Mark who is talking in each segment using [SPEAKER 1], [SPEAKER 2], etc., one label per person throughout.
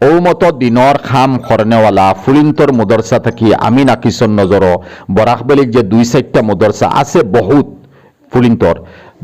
[SPEAKER 1] ঔমত দিনর খাম খরনেওয়ালা ফুলিন্তর মুদরসা থাকি আমি নাকিসন নজর বরাকবেলিক যে 2-4টা মুদরসা আছে বহুত ফুলিন্তর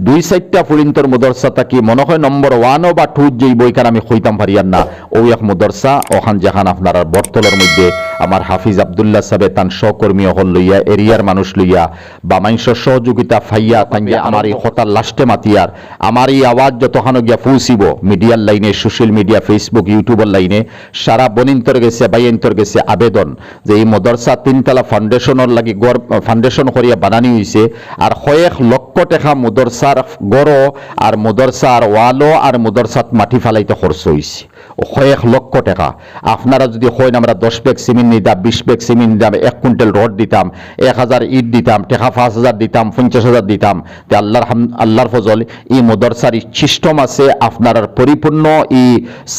[SPEAKER 1] 2-4টা ফুলিন্তর মুদরসা থাকি মনে হয় নম্বর 1 বা 2 যেই বইকার আমি কইতাম পারিয়ান না ও এক মুদরসা ওখান যেখান আপনার বর্তলের মধ্যে আমার হাফিজ আব্দুল্লাহ সাহেব তান সহকর্মী হল লইয়া এরিয়ার মানুষ লইয়া বা মানুষের সহযোগিতা ফাইয়া তাঙ্গে আমার এই হতার লাস্টে মাতিয়ার আমার এই আওয়াজ যতখানো গিয়া পৌঁছিব মিডিয়ার লাইনে সোশ্যাল মিডিয়া ফেসবুক ইউটিউবের লাইনে সারা বনিন্তর গেছে বাইন্তর গেছে আবেদন যে এই মদরসা 3তলা ফাউন্ডেশনের লাগি ফাউন্ডেশন করিয়া বানানি হয়েছে আর কয়েক লক্ষ টাকা মদরসার গড় আর মদরসার ওয়ালো আর মদরসাত মাটি ফালাইতে খরচ হয়েছে কয়েক লক্ষ টাকা আপনারা যদি হয় আমরা 10 ব্যাগ সিমেন্ট নিতাম 20 ব্যাগ সিমেন্ট দিতাম 1 কুইন্টাল রড দিতাম 1000 ইট দিতাম টাকা 5000 দিতাম 50000 দিতাম তে আল্লাহর ফজল এই মদরসার সিস্টেম আছে আপনার পরিপূর্ণ এই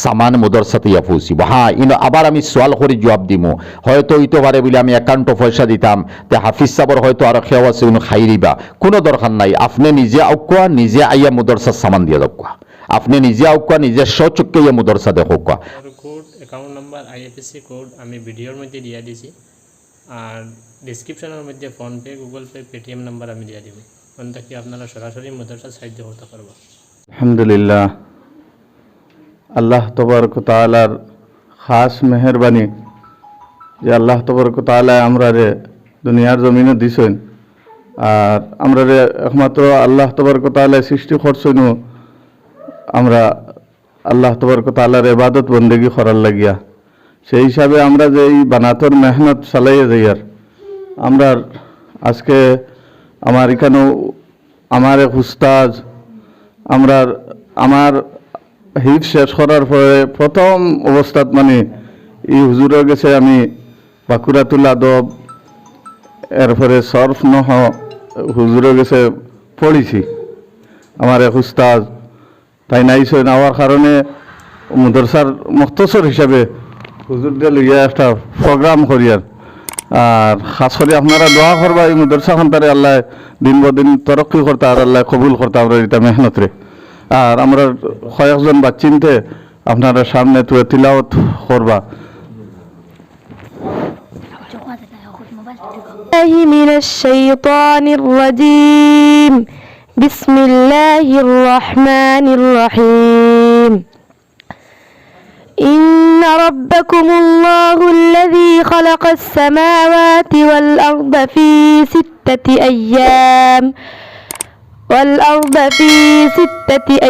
[SPEAKER 1] সামান মদরসাতে পৌঁছিব হ্যাঁ ইনো আবার আমি সওয়াল করে জবাব দিমু হয়তো হইতে পারে বলে আমি অ্যাকাউন্টে পয়সা দিতাম তে হাফিজ সাহেবর হয়তো আর খেয়াল আছে উনি খাইরিবা কোনো দরকার নাই আপনি নিজে আউকা নিজে আইয়া মদরসার সামান দিয়ে দাও আপনি নিজে আউকা নিজে সচক্ষে ইয়া মদরসা দেখো
[SPEAKER 2] code account number IFSC code আমি ভিডিওর মধ্যে দিয়ে দিছি আর ডেসক্রিপশনের মধ্যে PhonePe Google pay Paytm number আমি দিয়ে দিব কোনটা কি আপনারা সরাসরি মদরসার সাহায্য করতে পারবো
[SPEAKER 3] আলহামদুলিল্লাহ আল্লাহ তবারক তাআলার খাস মেহেরবানি যে আল্লাহ তবারক তাআলা আমরা রে দুনিয়ার জমিনে দিছেন আর আমরা রে একমাত্র আল্লাহ তবারক তাআলা সৃষ্টি করছেন আমরা আল্লাহ তবারক তাআলার ইবাদত বন্দেগী করার লাগিয়া সেই হিসাবে আমরা যে এই বানাতর মেহনত চালাইয়ে যাই আর আমরা আজকে আমার এখানেও আমার এক উস্তাদ আমার হিফ শেষ করার পরে প্রথম অবস্থাত মানে এই হুজুরে গেছে আমি বাকুরাতুল আদব এরপরে সরফ নহ হুজুরে গেছে পড়েছি আমার এক উস্তাদ তাই নাইছে নেওয়ার কারণে মদরসার মুখতসর হিসাবে হুজুরদের লইয়া একটা প্রোগ্রাম করি আর খাস করে আপনারা দোয়া করবা এই মদরসা খানটারে আল্লাহ দিন বদিন তরক্কি করতে আর আল্লাহ কবুল করতে আমরা এটা মেহনতরে আর আমরা কয়েকজন বাচ্চিনতে আপনারা সামনে তুই তিলাওয়াত করবা
[SPEAKER 4] من الشيطان الرجيم بسم الله الرحمن الرحيم إن ربكم الله الذي خلق السماوات والأرض في 6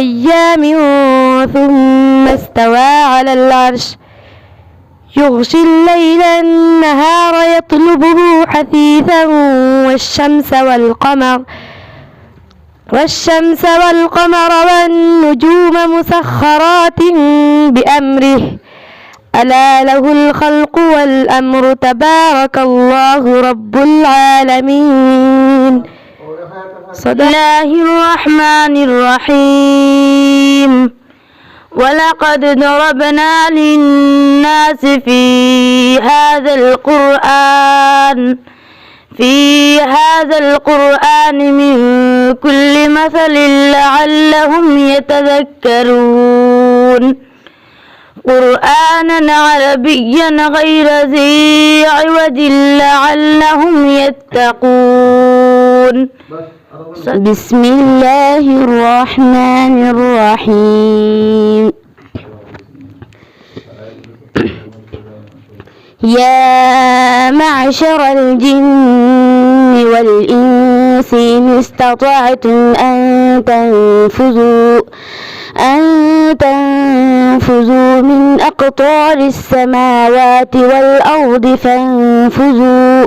[SPEAKER 4] أيام ثم استوى على العرش يغشي الليل النهار يطلبه حثيثا والشمس والقمر والنجوم مسخرات بأمره ألا له الخلق والأمر تبارك الله رب العالمين صدق الله الرحمن الرحيم ولقد ضربنا للناس في هذا القرآن من كل مثل لعلهم يتذكرون قرآنا عربيا غير ذي عوج لعلهم يتقون بسم الله الرحمن الرحيم يا معشر الجن والإنس إن استطعتم أن تنفذوا من أقطار السماوات والأرض فانفذوا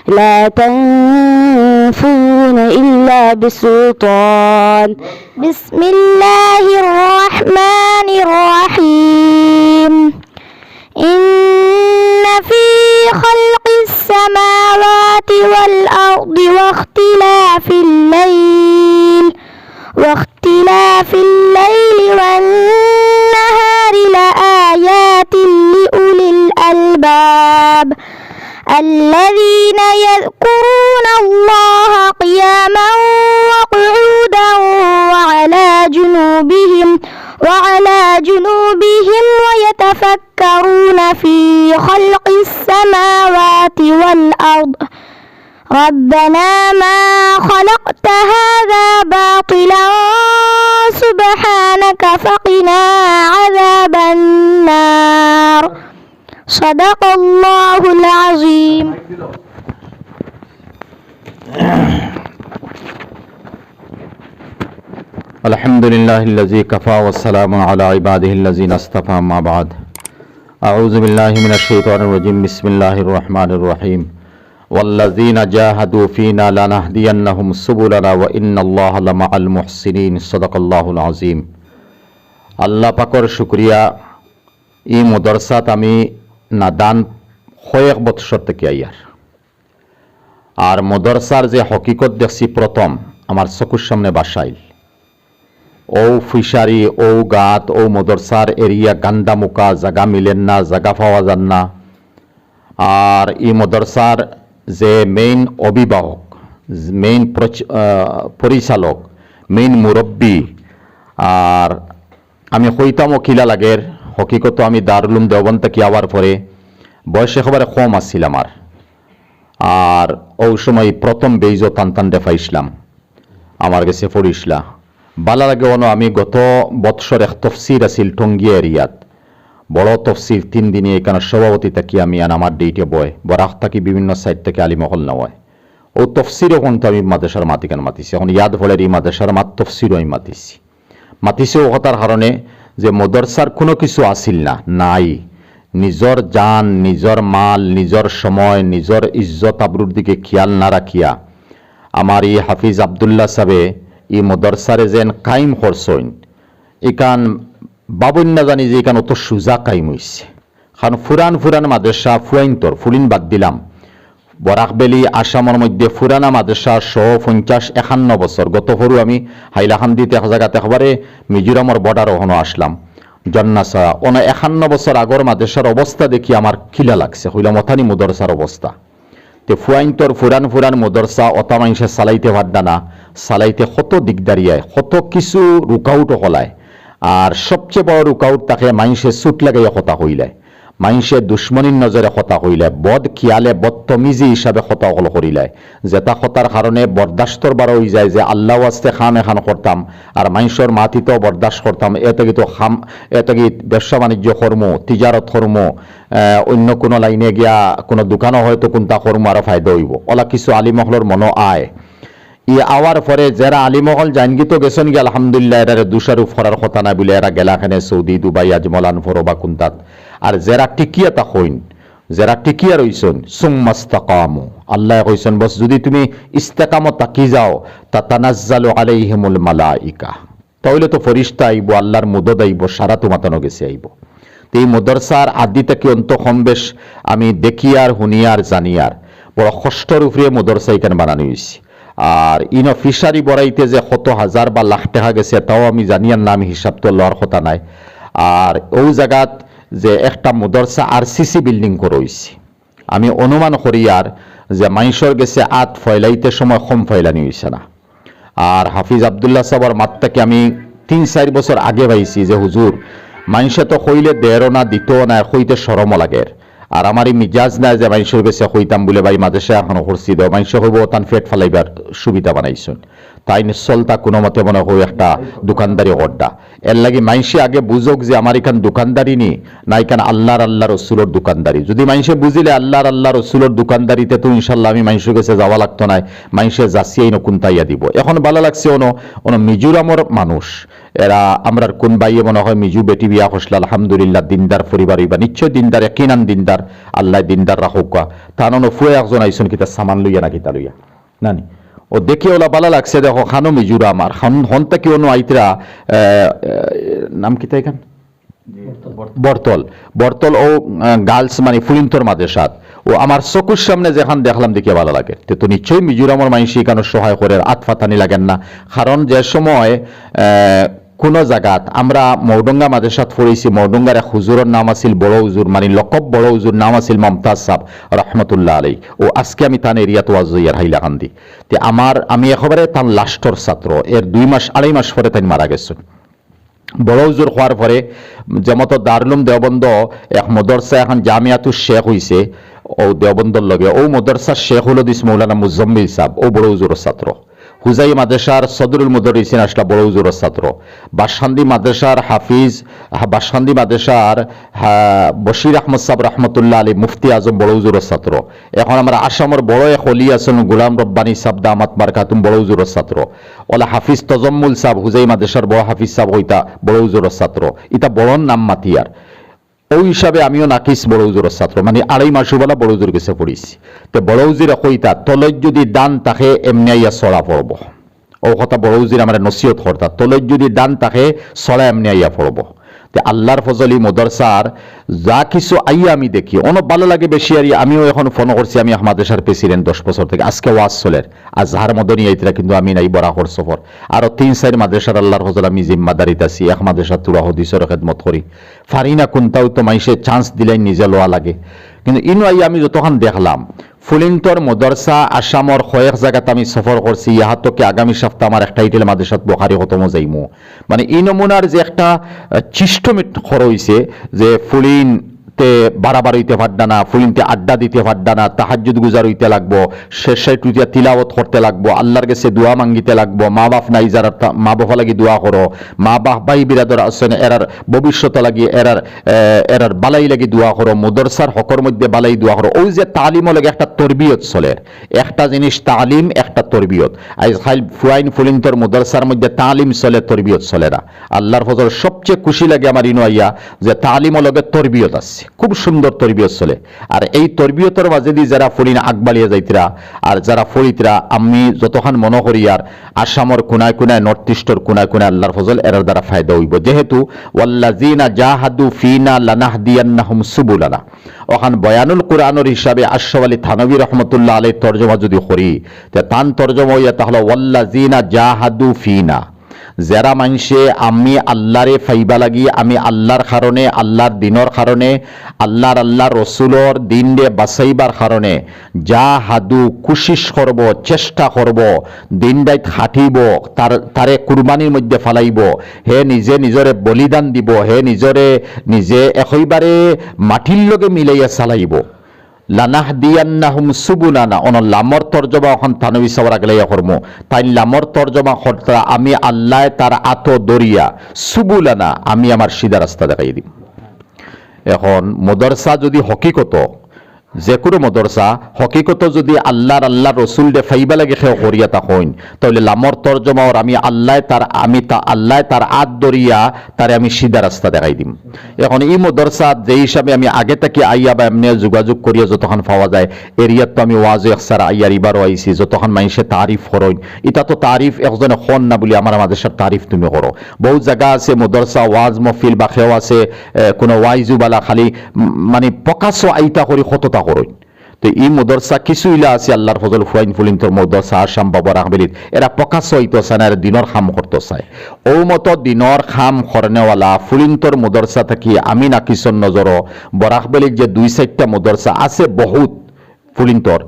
[SPEAKER 4] لا تنفذون إلا بسلطان بسم الله الرحمن الرحيم إن في خلق السماوات والأرض واختلاف الليل والنهار لآيات لأولي الألباب الذين يذكرون الله قياما وقعودا وعلى جنوبهم ويتفكرون يتفكرون في خلق السماوات والأرض ربنا ما خلقت هذا باطلا سبحانك فقنا عذاب النار صدق الله العظيم.
[SPEAKER 1] الحمد لله الذي كفى والسلام على عباده الذين اصطفى ما بعد أعوذ بالله من الشيطان الرجيم بسم الله الرحمن الرحيم والذين جاهدوا فينا لنهدينهم سبلنا وإن الله لمع المحسنين صدق الله العظيم. আল্লাহ পাকের শুকরিয়া, এই মাদ্রাসাত আমি নাদান কয়েক বছর থেকে আইয়ার, আর মাদ্রাসার যে হকিকত দেখছি প্রথম আমার চকুর সামনে বাসাইল। ও ফিশারি, ও গাত, ও মাদ্রাসার এরিয়া গান্দামুকা, জায়গা মিলেন না, জায়গা পাওয়া যান না। আর এই মাদ্রাসার যে মেইন অভিভাবক, মেইন পরিচালক, মেইন মুরব্বী, আর আমি হইতাম কিলা লাগের হকিকত আমি দারুল উলুম দেওবন্দ থেকে আওয়ার পরে বয়স একেবারে কম আসছিল আমার। আর ওই সময় প্রথম বেইজ টান দেখাইছিলাম, আমার কাছে পড়িসলা বালা লাগে। আমি গত বৎসর এক তফসির আছিল টঙ্গিয়া এরিয়াত, বড় তফসির 3 দিনে এখানে সভাপতি থাকি আমি। আর আমার ডেটে বয় বরাক থাকি বিভিন্ন সাইড থেকে আলিমহল নেওয়ায় ও তফসিরও কিন্তু আমি মাদেশার মাতিকান মাতিছি। এখন ইয়াদ ফলের এই মাদেশার মাত তফসিরও আমি মাতিছি ও কথার কারণে যে মাদ্রাসার কোনো কিছু আসিল না, নাই। নিজর জান, নিজর মাল, নিজর সময়, নিজর ইজ্জত আবরুর দিকে খেয়াল না রাখিয়া আমার এই হাফিজ আবদুল্লাহ সাহেবে এই মাদ্রাসারে যেন কায়েম করছেন, এখান বাবুন না জানি যে এখান অত সুজা কায়েম হইছে। কারণ ফুরান মাদ্রাসা ফুয়াইন্তর ফুলিন বাদ দিলাম, বরাকবেলি আসামের মধ্যে ফুরানা মাদ্রাসা 150-51 বছর। গত ফরু আমি হাইলাকান্দিতে এক জায়গাতে একবারে মিজোরামের বর্ডার ওখানে আসলাম, জন্নাসা 51 বছর আগর মাদ্রাসার অবস্থা দেখি আমার খিলা লাগছে, হইলাম অথানি মাদ্রাসার অবস্থা। তে ফুয়াইন্তর ফুরান মাদ্রাসা অতা মানুষে চালাইতে পারদা না, চালাইতে কত দিকদারিয়ায়, কত কিছু রুকাউটও হলায়। আর সবচেয়ে বড় রুকাউট তাকে মানুষে চুট লাগাইয়া কথা হইলে, মানুষে দুশ্মনীর নজরে কথা হইলে, বদ খিয়ালে বদতমিজি হিসাবে কথা হল করিলে, যেটা কথার কারণে বরদাস্তর বার হয়ে যায় যে আল্লাহ আস্তে খাম এখান করতাম আর মানুষের মাটিতেও বরদাস্ত করতাম। এতে কি ব্যবসা বাণিজ্য কর্ম, তিজারত কর্ম, অন্য কোনো লাইনে গিয়া কোনো দোকানও হয়তো কোনটা কর্ম আরো ফায়দা হইব। ওলা কিছু আলিমহলর মনো আয়। ই আওয়ার পরে যারা আলিমহল জানগিত গেছেন গিয়ে আলহামদুলিল্লাহ, এরা দুষারুফ করার কথা না বলে এরা গেলাখানে সৌদি, দুবাই, আজমলান, ফরোবা কুন্তাত। আর যারা টিকিয়া তা হইন, যারা টিকিয়া রইছেন সুম্মাস্তাকামু, আল্লাহ কইছেন বস যদি তুমি ইস্তেকামত তাকি যাও তাতানাজ্জালু আলাইহিমুল মালাইকা, তাহলে তো ফেরেশতা আইব, আল্লাহর মদদ আইব, সারা তোমাতানো গেছে আইব। তো এই মাদ্রাসার আদি থেকে অন্ত কম বেশ আমি দেখিয়ার, হুনিয়ার, জানিয়ার বড় কষ্টর উপরে মাদ্রাসা এখানে বানানো হয়েছে। আর ইনো ফিশারি বড়াইতে যে কত হাজার বা লাখ টাকা গেছে তাও আমি জানিয়ার নাম হিসাব তো লওয়ার কথা নাই। আর ওই জায়গাত যে একটা মাদ্রাসা আরসিসি বিল্ডিং করইছি, আমি অনুমান করি আর যে মানুষের গেছে আত ফয়লাইতে সময় কম ফয়লানি হয়েছে না। আর হাফিজ আবদুল্লাহ সাহেবের মাত্রাকে আমি 3-4 বছর আগে পাইছি যে হুজুর মানুষে তো কইলে দেরও না, দিতও না, কইতে শরমও লাগের। আর আমার এই মিজাজ নাই যে মানুষের কাছে কইতাম বলে ভাই মাদেশে এখনো করছি দেও, মানুষ হইব তান ফেট ফালাইবার সুবিধা বানাইছেন, তাই চলতা কোনো মতে মনে হয় একটা দোকানদারি অড্ডা। এর লাগি মানুষে আগে বুঝুক যে আমার এখান দোকানদারি নি না, এখান আল্লাহ রসুলোর দোকানদারি। যদি মানুষে বুঝিলে আল্লাহ রসুলোর দোকানদারিতে তো ইনশাল্লাহ আমি মানুষের কাছে যাওয়া লাগতো না, মানুষে যাচিয়াই নকুন্তাইয়া দিব। এখন ভালো লাগছে অন মিজোরামর মানুষ এরা আমরার কোন বাইয়ে মনে হয় মিজু বেটি বিয়া করছিল, আলহামদুলিল্লাহ দিনদার পরিবার হইবা, নিশ্চয় দিনদার, একিনান দিনদার, আল্লাহ দিনদার রাখুক। তানো ফুয়ে একজন আইসন কিতা সামান লইয়া না কিতা লইয়া নানি ও দেখি ওলা ভালো লাগছে। দেখো খানো মিজোরাম আর হন থেকে অন্য আইতরা নাম কিতা এখান বর্তল ও গার্লস মানে ফুলিন্তর মাদ্রাসাত ও আমার চকুর সামনে যেখান দেখলাম দেখে ভালো লাগে। তো নিশ্চয়ই মিজোরামের মানুষ এখানে সহায় করে, আতফাতানি লাগেন না। কারণ যে সময় কোনো জায়গাত আমরা মৌডঙ্গা মাদ্রাসাত পড়েছি, মৌডঙ্গার এক হুজুরের নাম আছিল বড় হুজুর, মানে লকব বড় হুজুর, নাম আছিল মমতাজ সাহেব রহমতুল্লাহ আলাই। ও আজকে আমি তান এরিয়াত ওয়াজ হইয়ার হাইলাকান্দি। তে আমি একেবারে তার লাস্টর ছাত্র, এর 2 মাস 2.5 মাস পরে তাই মারা গেছেন। বড় হুজুর হওয়ার পরে যেমত দারুলুম দেওবন্দ এক মদরসা এখন জামিয়াতু শেখ হইছে ও দেওবন্দর লগে ও মদরসার শেখ হল দিস মৌলানা মুজম্মিল সাহেব ও বড় হুজুরের ছাত্র হুজাই মাদ্রাসার সদরুল মুদরিসিন আসলা বড় হুজুরের ছাত্র বাসখান্দি মাদ্রাসার হাফিজ বাসখান্দি মাদ্রাসার বশির আহমদ সাহেব রহমতুল্লাহ আলী মুফতি আজম বড় হুজুরের ছাত্র এখন আমরা আসামের বড় এক অলি আছেন গোলাম রব্বানী সাহেব দামাত মারকাতুম বড় হুজুরের ছাত্র ওলা হাফিজ তজম্মুল সাহেব হুজাই মাদ্রাসার বড় হাফিজ সাহেব হইতা বড় হুজুরের ছাত্র ইটা বড় নাম মাতিয়ার ওই হিসাবে আমিও নাকিস বড় হুজুরের ছাত্র মানে 2.5 মাস বেলা বড় হুজুর কাছে পড়িছি তো বড় হুজুর কইতা তলত যদি দান তাকে এমনি আইয়া চড়া পড়ব ও কথা বড় হুজুর আমার নসিহত করতা তলত যদি দান তাকে চড়া এমনি আইয়া পড়ব আল্লাহর ফজলি মদরসার যা কিছু আইয়া আমি দেখি অনেক ভালো লাগে বেশি আর আমিও এখন ফোন করছি আমি মাদ্রাসার প্রেসিডেন্ট 10 বছর থেকে আজকে ওয়াজ চলের আর যাহার মদনী আইতরা কিন্তু আমি নাই বরাহর সফর আরো 3-4 মাদ্রাসার আল্লাহর ফজল আমি জিম্মাদারিত আছি এক মাদ্রাসা তুরা হদিসের খেদমত করি ফারিনা কোনটাও তো মাইসে চান্স দিলেই নিজে লওয়া লাগে কিন্তু ইনো আইয়া আমি যতক্ষণ দেখলাম ফুলিন্তর মদরসা আসামর কয়েক জায়গাতে আমি সফর করছি ইহাতকে আগামী সপ্তাহ আমার একটা টাইটেল মাদ্রাসাত বুখারী খতম যাইমু মানে এই নমুনার যে একটা চিষ্টমিট হইছে যে ফুলিন তে বাড়াবার হইতে পারডা না ফুলিনতে আড্ডা দিতে পারডা না তাহাজ্জুদ গুজার হইতে লাগবো শেষে টুইয়া তিলাওয়াত করতে লাগবো আল্লাহর কাছে দোয়া মাঙ্গিতে লাগবো মা বাপ নাই যারা মা বাপ লাগি দোয়া করো মা বাপ ভাই বিরাদর আছেন এরার ভবিষ্যৎ লাগি এরার বালাই লাগি দোয়া করো মদরসার হকর মধ্যে বালাই দোয়া করো ওই যে তালিম লাগে একটা তরবিয়ত চলে একটা জিনিস তালিম একটা তরবিয়ত আজ খাইল ফুয়াইন ফুলিন্তর মদরসার মধ্যে তালিম চলে তরবিয়ত চলে না আল্লাহর ফজল সবচেয়ে খুশি লাগে আমার ইনো আইয়া যে তালিম লগে তরবিয়ত আছে খুব সুন্দর তরবিয়ত চলে আর এই তরবিয়তের মাঝে দিয়ে যারা ফলিন আগবাড়িয়া যাইতরা আর যারা ফলিতরা আমি যতক্ষণ মনে করি আর আসামর কোনায় কোনায় নর্থ ইস্টর কোনায় কোনায় আল্লাহর ফজল এরার দ্বারা ফায়দা হইব যেহেতু ওয়াল্লাযিনা জাহাদু ফিনা লানাহদিয়ান্নাহুম সুবুলানা ওখান বয়ানুল কোরআনের হিসাবে আশরাফ আলী থানভী রহমতুল্লাহ আলাইহির তরজমা যদি করি তে তান তরজমা হইয়া তাহলে ওয়াল্লাযিনা জাহাদু ফিনা যারা মানুষে আমি আল্লাহরে ফাইবা লাগি আমি আল্লাহর কারণে আল্লাহর দিনের কারণে আল্লাহর রসুলর দিন রে বাঁচাইবার কারণে যা হাদু কোশিশ করব চেষ্টা করব দিন রাত খাটিব তারে কুরবানির মধ্যে ফালাইব হে নিজরে বলিদান দিব হে নিজে একেবারে মাটির লগে মিলাইয়া চালাইব লানাহদিয়ান্নাহুম সুবুলানা অন লামর তরজমা এখন তানবী সাওয়ার আগলাইয়া করমু তাই লামর তরজমা করতা আমি আল্লাহ তার আতো দরিয়া সুবুলানা আমি আমার সিধা রাস্তা দেখাই দিম এখন মদরসা যদি হকিকত যে কোনো মদরসা হকিকত যদি আল্লাহর রসুল দে ফাইবা লাগে খেয়ে করিয়া তা হইন তাহলে লামর তরজমা ওর আমি আল্লাহ তার আত দরিয়া তারে আমি সিধা রাস্তা দেখাই দিম এখন এই মদরসা যে হিসাবে আমি আগে থেকে আইয়া বা এমনি যোগাযোগ করিয়া যতক্ষণ পাওয়া যায় এরিয়াত তো আমি ওয়াজ একসার আইয়ার ইবারও আইছি যতক্ষণ মানুষে তারিফ করইন এটা তো তারিফ একজনে খন না বলি আমার মাদ্রাসার তারিফ তুমি করো বহু জায়গা আছে মদরসা ওয়াজ মহফিল বা খেও আছে কোনো ওয়াইজু বালা খালি মানে প্রকাশ্য আইতা করি কতটা করইন তো এই মদরসা কিছু ইলা আছে আল্লাহর ফজল ফুয়াইন ফুলিন্তর মদরসা আসাম বাবা রাহবেলিত এরা প্রকাশ্য হইতো চায় না দিনর খাম করতে চায় ও মতো দিনর খাম করনেওয়ালা ফুলিন্তর মদরসা থাকি আমি নাকিসন নজর বরাকবেলিত যে 2-4টা মদরসা আছে বহুত ফুলিন্তর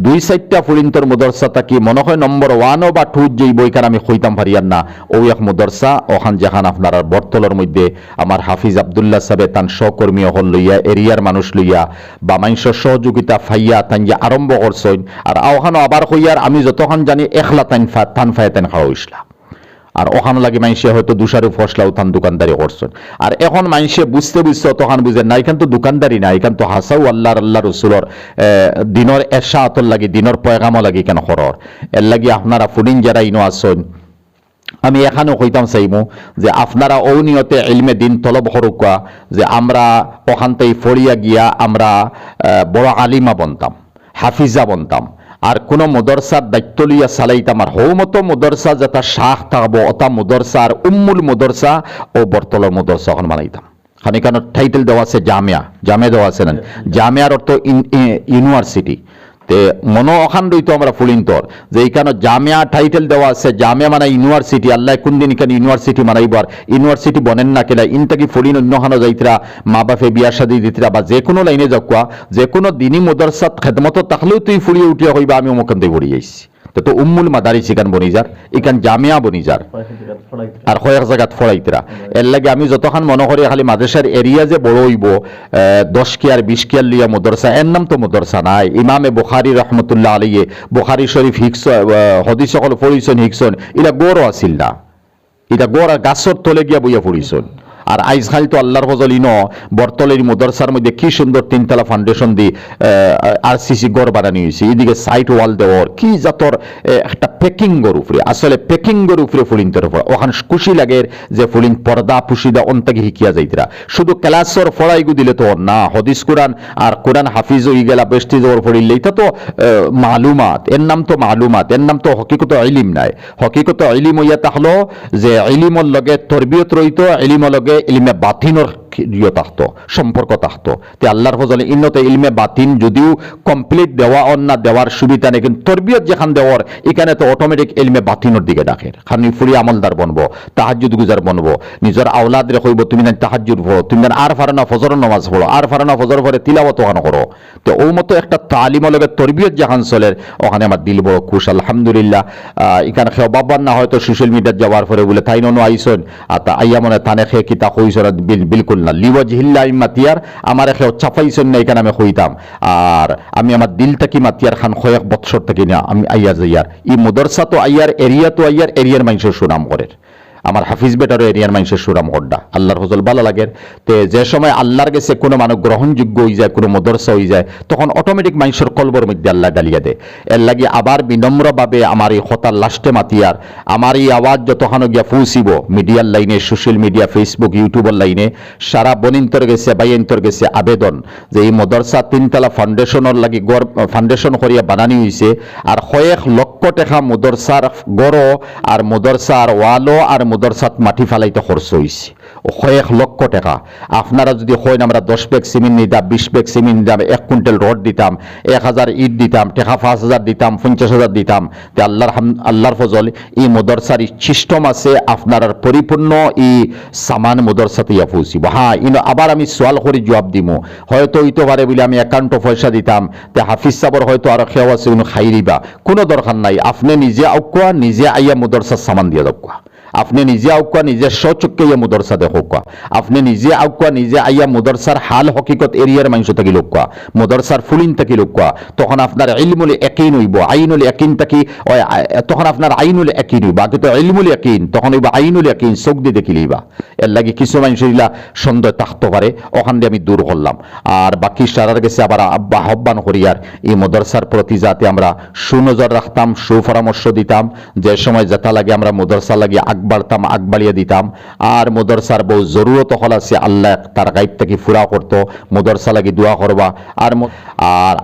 [SPEAKER 1] 2-4টা ফুলিন্তর মদরসা থাকি মনে হয় নম্বর 1 বা 2 যেই বইখান আমি কইতাম পারিয়ার না ওই এক মদরসা ওখান যেখান আপনার বর্তলের মধ্যে আমার হাফিজ আব্দুল্লাহ সাহেব তান সহকর্মী হল লইয়া এরিয়ার মানুষ লইয়া বা মানুষের সহযোগিতা ফাইয়া তান যে আরম্ভ করছেন আর ওখানে আবার কইয়ার আমি যতক্ষণ জানি একলা তান ফায়া তান খাওয়া হইসলা আর ওখানে লাগে মানুষে হয়তো দুসারু ফসলা উঠান দোকানদারি করছেন আর এখন মানুষে বুঝতে তখন বুঝে না এখান তো দোকানদারি না এখান তো হাসাও আল্লাহ রসুলর দিনের এরশাদর লাগি দিনের পয়গামও লাগি কেন খরর এর লাগি আপনারা ফুডিং যারা ইনো আসছেন আমি এখানেও কইতাম চাইমু যে আপনারা ও নিয়তে ইলমে দিন তলব হরুকা যে আমরা ওখানতেই ফড়িয়া গিয়া আমরা বড় আলিমা বনতাম হাফিজা বনতাম আর কোন মদরসার দায়িত্ব লইয়া চালাইতাম আর হৌমতো মদরসা যেটা শাহ থাকবো অতা মদরসার উম্মুল মদরসা ও বর্তলের মদরসা এখন বানাইতাম খানিকানো টাইটেল দেওয়া আছে জামিয়া দেওয়া আছে না জামিয়ার অর্থ ইউনিভার্সিটি তে মনো অখান রইতো আমরা ফুলিন্তর যে এইখানে জামিয়া টাইটেল দেওয়া আছে জামিয়া মানে ইউনিভার্সিটি আল্লাহ কোন দিন এখানে ইউনিভার্সিটি মানাইবার ইউনিভার্সিটি বনেন না কেলা ইনটাকি ফুলিন অন্যখানো যাইতরা মা বাপে বিয়া শাদী দিতরা বা যে কোনো লাইনে যাকুয়া যে কোনো দিনই মদরসাত খেদমত থাকলেও তুই ফুলিয়ে উঠিয়া হইবা আমি অমুখান থেকে পড়ি যাইছি তো উম্মুল মাদারিস ইকান বনিজার, ইকান জামিয়া বনিজার, আর কয়েক জায়গাত ফড়াইতরা। এর লাগে আমি যতক্ষণ মনে করি খালি মাদ্রাসার এরিয়া যে বড় হইব 10 কেয়ার 20 কেয়ার লিয়া মদরসা, এর নাম তো মদরসা নাই। ইমামে বুখারী রহমতুল্লাহ আলাইহি বুখারী শরীফ হদিস সকল পড়িছেন হিকসন, এটা গড় আছিল না, এটা গড় গাছর তলে গিয়া বইয়া পড়িছেন। আর আইজ খালি তো আল্লাহর ফজলিন বর্তলের মদরসার মধ্যে কি সুন্দর 3তলা ফাউন্ডেশন দিয়ে আরসিসি গড় বানানি হয়েছে, এদিকে সাইড ওয়াল দেওয়ার কি জাতর একটা প্যাকিং গড় উপরে, আসলে প্যাকিং গড় উপরে ফুলিন্তর পড়া ওখান খুশি লাগে যে ফুলিন পর্দা পুশিদা অন্তাকে শিকিয়া যাইতরা। শুধু ক্লাসর ফড়াইগু দিলে তো না, হদিস কোরআন আর কোরআন হাফিজ হয়ে গেলা বেষ্টি জোর পড়িলে এটা তো মালুমাত, এর নাম তো মালুমাত, এর নাম তো হকিকত ইলিম নাই। হকিকত ইলিম হইয়া তাহলো যে ইলিমর লগে তরবিয়ত রইত, ইলিমর লগে ইলমে বাতিনর থাকতো, সম্পর্ক থাকতো। তে আল্লাহর ফজলে ইন্নতে ইলমে বাতিন যদিও কমপ্লিট দেওয়া না দেওয়ার সুবিধা নেই, কিন্তু তরবিয়ত যেখান দেওয়ার এখানে তো অটোমেটিক ইলমে বাতিনর দিকে ডাকে। খানি ফুরি আমলদার বনবো, তাহাজ্জুদ গুজার বনবো, নিজের আওলাদ রে কইব তুমি না তাহাজ্জুদ পড়ো, তুমি না আর ফারানা ফজর নামাজ পড়ো, আর ফারানা ফজর পরে তিলাওয়াত ওখানে করো। তো ও মতো একটা তালিম লগে তরবিয়ত যেখান চলে ওখানে আমার দিল বড় খুশ আলহামদুলিল্লাহ। এখানে খেয়ে বাবার না হয়তো সোশ্যাল মিডিয়াত যাওয়ার পরে বলে তাই ননো আইসন আর তা আইয়া মনে তানে খেয়ে কিতা কইসন বিলকুল না, লিওয়াজহিল্লা মাতিয়ার আমার খেয়ে চাপাইছেন না, এখানে আমি কইতাম। আর আমি আমার দিলটা কি মাতিয়ার খান কয়েক বৎসর থেকে না আমি আইয়া যাইয়ার ই মদরসা তো আইয়ার এরিয়া তো আইয়ার এরিয়ার মানুষের সুনাম করে, আমার হাফিজ বেটারও এরিয়ার মানুষের সুরাম গড্ডা আল্লাহর ফজল ভালো লাগে। তে যে সময় আল্লাহর কাছে কোনো মানুষ গ্রহণযোগ্য হয়ে যায়, কোনো মদরসা হয়ে যায়, তখন অটোমেটিক মানুষের কলবর মধ্যে আল্লাহ ডালিয়া দেয়। এর লাগে আবার বিনম্রভাবে আমার এই হতার লাস্টে মাতিয়ার আমার এই আওয়াজ যতক্ষণ গিয়া পৌঁছিব মিডিয়ার লাইনে, সোশ্যাল মিডিয়া, ফেসবুক, ইউটিউবের লাইনে, সারা বনিন্তর গেছে বাইন্তর গেছে আবেদন যে এই মদরসা 3তলা ফাউন্ডেশনের লাগি গড় ফাউন্ডেশন করিয়া বানানি হয়েছে। আর কয়েক লক্ষ টাকা মদরসার গড় আর মদরসার ওয়ালও আর মদরসাত মাটি ফালাইতে খরচ হয়েছে কয়েক লক্ষ টাকা। আপনারা যদি হয় আমরা 10 ব্যাগ সিমেন্ট নিতাম, 20 ব্যাগ সিমেন্ট দিতাম, 1 কুইন্টাল রড দিতাম, 1000 ইট দিতাম, টাকা 5000 দিতাম, 50000 দিতাম, তে আল্লাহর ফজল এই মদরসার সিস্টেম আছে আপনার পরিপূর্ণ এই সামান মদরসাতে ইয়া পৌঁছিব। হ্যাঁ ইনো আবার আমি সোয়াল করে জবাব দিব, হয়তো হইতে পারে বলে আমি অ্যাকাউন্টে পয়সা দিতাম, তে হাফিজ সাবর হয়তো আরো খেয়াল আছে উনি খাইরিবা, কোনো দরকার নাই। আপনি নিজে আউকা নিজে আইয়া মদরসার সামান দিয়ে দৌকা, আপনি নিজে আউকা নিজে স্বচক্ষে ইয়া মুদরসা দেখোকা, আপনি নিজে আউকা নিজে আইয়া মুদরসার হাল হকিকত এরিয়ার মানুষ থাকি লোকা, মুদরসার ফুলিন থাকি লোকা, তখন আপনার ইলমুল ইয়াকিন হইব, আইনুল ইয়াকিন থাকি তখন আপনার আইনুল ইয়াকিন হইব, আগে তো ইলমুল ইয়াকিন তখন হইব আইনুল ইয়াকিন, চোখ দিয়ে দেখিলিবা। এর লাগে কিছু মানুষেরা সন্দেহ থাকতে পারে, ওখান দিয়ে আমি দূর করলাম। আর বাকি সারার গেছে আবার আহ্বান করিয়ার এই মুদরসার প্রতি যাতে আমরা সুনজর রাখতাম, সুপরামর্শ দিতাম, যে সময় যেটা লাগে আমরা মুদরসা লাগে বাড়তাম, আগ বাড়িয়ে দিতাম। আর মদরসার বহু জরুরত হল আছে, আল্লাহ তার গাইব থেকে ফুরা করতো, মদরসা লাগি দোয়া করবা। আর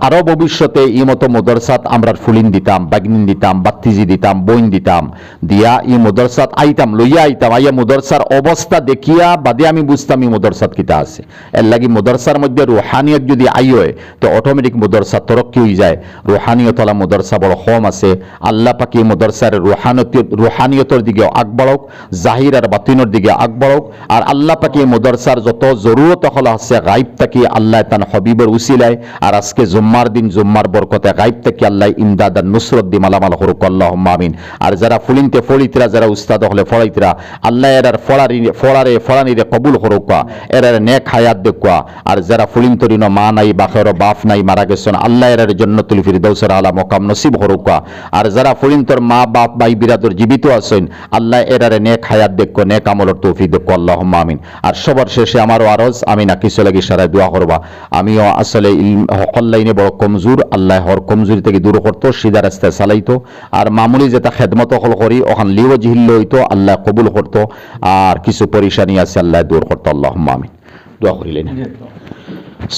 [SPEAKER 1] আরো ভবিষ্যতে ই মতো মদরসাত আমরা ফুলিন দিতাম, বাগনিন দিতাম, বাত্তিজি দিতাম, বইন দিতাম, দিয়া ই মদরসাত আইতাম, লইয়া আইতাম, আইয়া মদরসার অবস্থা দেখিয়া বাদে আমি বুঝতাম ই মদরসাত কিতা আছে। এর লাগি মদরসার মধ্যে রুহানিয়ত যদি আই হয় তো অটোমেটিক মদরসা তরক্কি হয়ে যায়। রুহানিয়তলা মদরসা বড় কম আছে, আল্লাহ পাকি মদরসার রুহানিয়তের দিকে আগবাড়, জাহির আর বাতিনের দিকে আগবাড়ক। আর আল্লাহ পাকি মদরসার যত জরুরত হল আছে গাইব থাকি আল্লাহ তান হবিবর উসিলায়। আর আজকে জুম্মার দিন জুম্মার বরকতে গাইব থাকি আল্লাহ ইমদাদ আর নুসরত দি মালামাল হরুক আল্লাহুম্মা আমিন। আর যারা ফুলিনতে ফড়িতরা, যারা উস্তাদ হলে ফড়াইতরা, আল্লাহ এরার ফড়ানিরে কবুল হরুকা, এরার নেক হায়াত দেখুয়া। আর যারা ফুলিনতরিন মা নাই, বাখের বাপ নাই, মারা গেছেন, আল্লাহ এরার জান্নাতুল ফিরদাউসের আলা মকাম নসিব হরুকা। আর যারা ফুলিনতর মা বাপ ভাই বিরাদর জীবিত আছেন, আল্লাহ এরারে নেক হায়াত দেখো, নেক আমলের তৌফিক দেখো, আল্লাহুম্মা আমিন। আর সবার শেষে আমারও আরজ, আমি না কিছু লাগি সারায় দোয়া করবা। আমিও আসলে হল লাইনে বড় কমজোর, আল্লাহ হর কমজোরি থেকে দূর করতো, সিধা রাস্তায় চালাইতো। আর মামুলি যেটা খেদমত হল করি ওখান লিও জিহিল হইতো, আল্লাহ কবুল করতো। আর কিছু পরিশানি আছে আল্লাহ দূর করতো, আল্লাহুম্মা আমিন। দোয়া করিলেন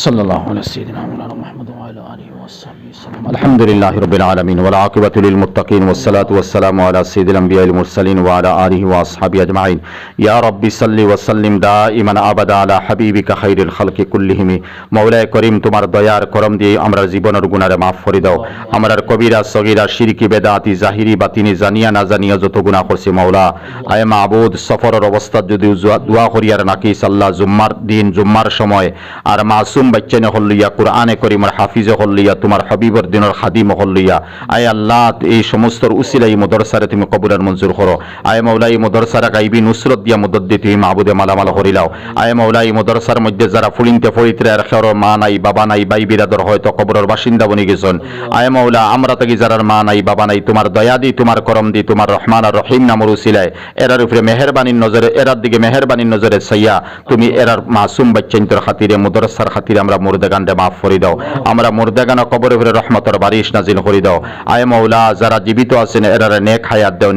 [SPEAKER 1] সাল্লাল্লাহু আলাইহি সাইয়্যিদিনা মাওলানা মুহাম্মদ ওয়া আলা আলিহি ওয়া সাহবিহি ওয়াসাল্লাম। আলহামদুলিল্লাহি রাব্বিল আলামিন ওয়াল আকিবাতু লিল মুত্তাকিন ওয়াস সালাতু ওয়াস সালামু আলা সাইয়্যিদিল আমবিয়াল মুরসালিন ওয়া আলা আলিহি ওয়া আসহাবিহি আজমাইন। ইয়া রাব্বি সাল্লি ওয়া সাল্লিম দাইমান আবাদা আলা হাবিবিকা খাইরুল খালকি কুল্লিহিম। মাওলায়ে করিম, তোমার দয়ার করম দিয়ে আমরা জীবনের গুনাহরে maaf করে দাও। আমরার কবিরা সগীরা শিরকি বেদাতি জাহিরি বাতিনি জানিয়া না জানিয়া যত গুনাহ করছি মাওলা, আয় মাবুদ সফরের অবস্থা যদি দোয়া করিয়ার নাকি আল্লাহ জুম্মার দিন জুম্মার সময় আর মাসুম মাসুম বাচ্চানে হল্লিয়া কুরআনে করিমের হাফিজে হল্লিয়া তোমার হাবিবর দিনের খাদিম হল্লিয়া আয় আল্লাহ এই সমস্ত উসিলাই মাদ্রাসারে তুমি কবুল আর মঞ্জুর করো আয় মাওলা এই মাদ্রাসার গাইবি নুসরত দিয়া মদদ দি তুমি মাহবুদে মালামাল করিলাও আয় মাওলা এই মাদ্রাসার মধ্যে যারা ফুলিনতে ফরিত্রে আর খের মা নাই বাবা নাই ভাই বিরাদর হয়তো কবরের বাসিন্দা বনি গেছেন আয় মাওলা আমরা তাকি যারার মা নাই বাবা নাই তোমার দয়া দি তোমার করম দি তোমার রহমান আর রহিম নামর উসিলায় এরার উপরে মেহেরবানির নজরে এরার দিকে মেহেরবানির নজরে সাইয়া তুমি এরার মাসুম বাচ্চাইন্তর খাতিরে মাদ্রাসার খাতিরে আমরা মুর্দাগানরে মাফ করে দাও আমরা মুর্দাগান কবরের উপরে রহমতের বারিশ নাজিল করে দাও আয় মাওলা যারা জীবিত আছেন এরারে নেক হায়াত দাও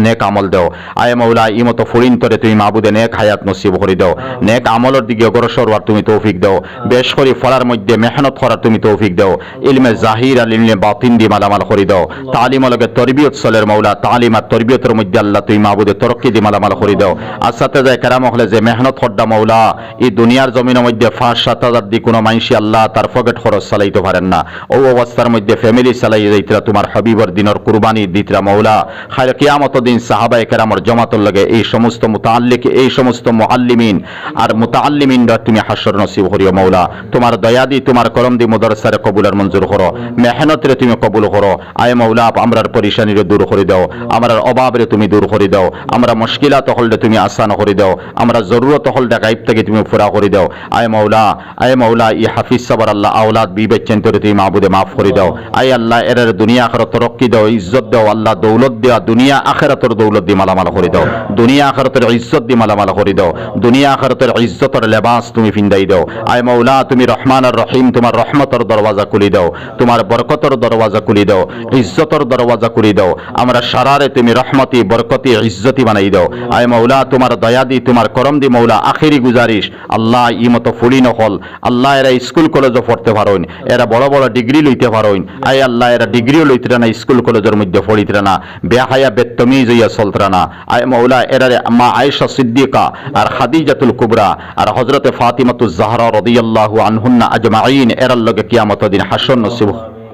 [SPEAKER 1] নেক আমল দাও আয় মাওলা ইমতো ফুরিন্তরে তুমি মাহবুদে নেক হায়াত নসিব করে দাও নেক আমলের দিকে অগ্রসর হওয়ার তুমি তৌফিক দাও বেশ করে ফলার মধ্যে মেহনত করার তুমি তৌফিক দাও ইলমে জাহির আর ইলমে বাতিন দিয়ে মালামাল করে দাও তালিম লগে তরবিয়ত সলের মাওলা তালিম আর তরবিয়তের মধ্যে আল্লাহ তুমি মাহবুদে তরক্কি দিয়ে মালামাল করে দাও আসাতে যায় কেরাম হলে যে মেহনত হড্ডা মাওলা এই দুনিয়ার জমিনের মধ্যে 5-7 হাজার দিয়ে কোনো মানুষই আল্লাহ তার পকেট খরচ চালাইতে পারেন না ও অবস্থার মধ্যে ফ্যামিলি চালাই যাইতরা তোমার হাবিবর দিনের কুরবানি দিতরা মাওলা খায় কিয়ামত দিন সাহাবায়ে কেরামর জমাতর লাগে এই সমস্ত মুতাআল্লিক এই সমস্ত মুআল্লিমিন আর মুতাআল্লিমিনরা তুমি হাসর নসিব করিও মাওলা তোমার দয়া দি তোমার করম দি মাদ্রাসারে কবুল আর মঞ্জুর করো মেহনতরে তুমি কবুল করো আয় মাওলা আমরার পরেশানিরে দূর করে দাও আমরার অভাবরে তুমি দূর করে দাও আমরা মুশকিলাত হললে তুমি আসান করে দাও আমরা জরুরত হললে গায়ব থেকে তুমি পুরা করে দাও আয় মাওলা ই হাফিজ সাবর আল্লাহ আওলাদ বিবেচন করে তুমি মাহবুদে মাফ করে দাও আয় আল্লাহ এর দুনিয়া আখিরাত তরক্কি দাও ইজ্জত দাও আল্লাহ দৌলত দেওয়া দুনিয়া আখিরাতের দৌলত দি মালামাল করে দাও দুনিয়া আখিরাতের ইজ্জত দি মালামাল করে দাও দুনিয়া আখিরাতের ইজ্জতের লেবাস তুমি ফিন্দাই দাও আয় মাওলা তুমি রহমান আর রহিম তোমার রহমতের দরওয়াজা খুলি দাও তোমার বরকতের দরওয়াজা খুলি দাও ইজ্জতের দরওয়াজা খুলি দাও আমরা সারারে তুমি রহমতি বরকতি ইজ্জতি বানাই দাও আয় মাওলা তোমার দয়া দি তোমার করম দি মাওলা আখিরি গুজারিশ আল্লাহ ইমতো ফুলি নহল আল্লাহ এরা স্কুল কলেজও পড়তে পারেন এরা বড় বড় ডিগ্রি লইতে পারেন আয় আল্লাহ এরা ডিগ্রিও লইতে না স্কুল কলেজের মধ্যে পড়িতে না বেহায়া বেতমিজ হইয়া চলতে না আয় মাওলা এরা মা আয়েশা সিদ্দিকা আর খাদিজাতুল কুবরা আর হযরতে ফাতিমাতুজ জাহরা রাদিয়াল্লাহু আনহুন্না আজমাইন এরার লগে কিয়ামতের দিন হাসর নসিব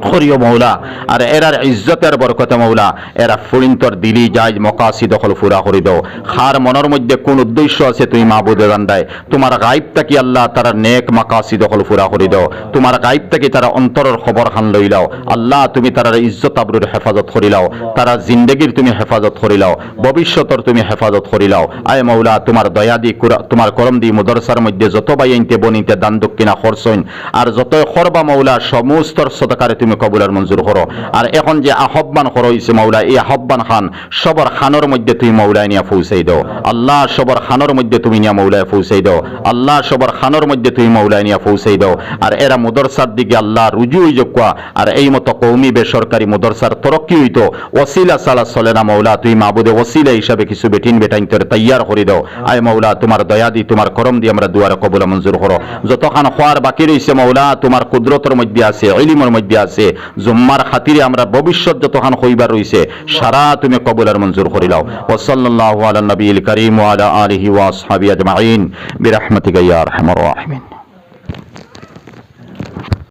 [SPEAKER 1] করিও মাওলা আর এরার ইজ্জতের বরকতে মাওলা এরা ফুরিন্তর দিলি জায়জ মকাসিদ দখল পুরা করে দাও খার মনের মধ্যে কোন উদ্দেশ্য আছে তুমি মাহবুদে জানদায় তোমার গায়বটা কি আল্লাহ তারা নেক মকাসিদ দখল পুরা করে দাও তোমার গায়বটা কি তারা অন্তরের খবর খান লইলাও আল্লাহ তুমি তার ইজ্জত আবরুর হেফাজত করিলাও তারা জিন্দেগির তুমি হেফাজত করিলাও ভবিষ্যতের তুমি হেফাজত করিলাও আয় মাওলা তোমার দয়া দি তোমার করম দি মাদ্রাসার মধ্যে যত বাইনতে বনিতে দান দক্ষিণা খরচইন আর যত খরবা মাওলা সমস্ত সদকারে তুমি কবুল আর মঞ্জুর করো আর এখন যে আহ্বান করা হইছে মাওলা এই আহ্বান খান সবর খানের মধ্যে তুমি মাওলা নিয়া পৌঁছাই দাও আল্লাহ সবর খানের মধ্যে তুমি নিয়া মাওলা পৌঁছাই দাও আল্লাহ সবর খানের মধ্যে তুমি মাওলা নিয়া পৌঁছাই দাও আর এরা মাদ্রাসার দিকে আল্লাহ রুজু হইজক আর এই মতো কওমি বেসরকারি মাদ্রাসার তরক্কি হইতো ওসিলা সালা চলে না মাওলা তুই মাহবুদে ওসিলা হিসাবে কিছু বেটিন বেটাইন তোর তৈয়ার করে দাও আয় মাওলা তোমার দয়া দি তোমার করম দি আমরা দুয়ারে কবুল মঞ্জুর করো যতখান খোয়ার বাকি রইছে মাওলা তোমার কুদরতের মধ্যে আছে ইলমের মধ্যে আছে জুম্মার খাতিরে আমরা ভবিষ্যৎ যতখান হইবার রইছে সারা তুমি কবুল আর মঞ্জুর করে দাও ওয়া সাল্লাল্লাহু আলা নবিয়িল কারীম ওয়া আলা আলিহি ওয়া আসহাবিহি আজমাইন বিরহমাতিকা ইয়া আরহামার রাহিমিন।